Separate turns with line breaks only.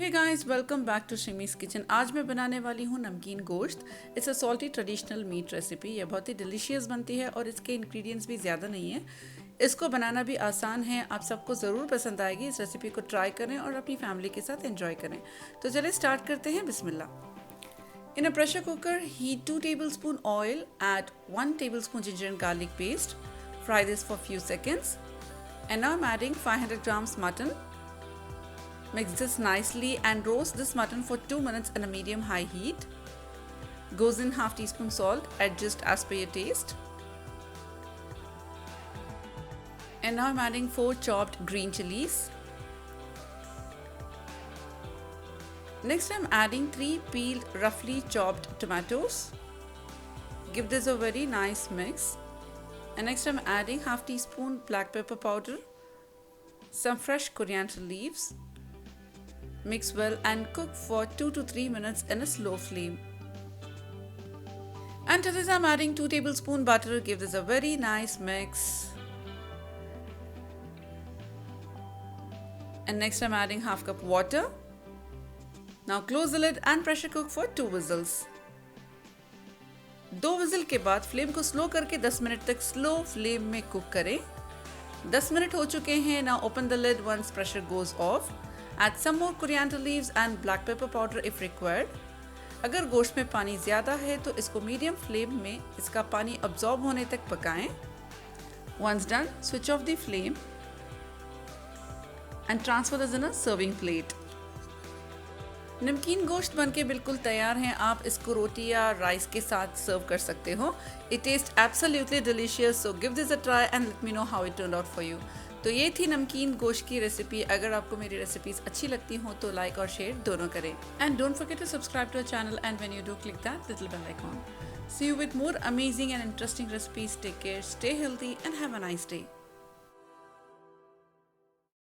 Hey guys, welcome back to Shimi's kitchen. आज मैं बनाने वाली हूँ नमकीन गोश्त। It's a salty traditional meat recipe. ये बहुत ही डिलीशियस बनती है और इसके इंग्रेडिएंट्स भी ज़्यादा नहीं है। इसको बनाना भी आसान है। आप सबको ज़रूर पसंद आएगी। इस रेसिपी को ट्राई करें और अपनी फैमिली के साथ एंजॉय करें। तो चलिए स्टार्ट करते हैं। बिस्मिल्लाह। In a pressure cooker, heat 2 tablespoon oil, add 1 tablespoon ginger and garlic paste. Fry this for a few seconds. And now I'm adding 500 grams mutton. Mix this nicely and roast this mutton for 2 minutes in a medium-high heat. Goes in half teaspoon salt, adjust as per your taste. And now I'm adding 4 chopped green chilies. Next I'm adding 3 peeled roughly chopped tomatoes. Give this a very nice mix. And next I'm adding half teaspoon black pepper powder, some fresh coriander leaves. Mix well and cook for 2 to 3 minutes in a slow flame. And to this I'm adding 2 tablespoon butter. Give this a very nice mix. And next I'm adding half cup water. Now close the lid and pressure cook for 2 whistles. 2 vigil के बाद flame को slow करके 10 minute तक slow flame में cook करें। 10 minute हो चुके हैं। Now open the lid once pressure goes off. Add some more coriander leaves and black pepper powder if required. अगर गोश्त में पानी ज़्यादा है तो इसको मीडियम फ्लेम में इसका पानी अब्जॉर्ब होने तक पकाएं। Once done, switch off the flame and transfer this in a serving plate. नमकीन गोश्त बनके बिल्कुल तैयार हैं। आप इसको रोटी या राइस के साथ सर्व कर सकते हो। It tastes absolutely delicious, so give this a try and let me know how it turned out for you. तो ये थी नमकीन गोश्त की रेसिपी। अगर आपको मेरी रेसिपीज अच्छी लगती हो तो लाइक और शेयर दोनों करें। And don't forget to subscribe to our channel and when you do click that little bell icon. See you with more amazing and interesting recipes. Take care, stay healthy and have a nice day.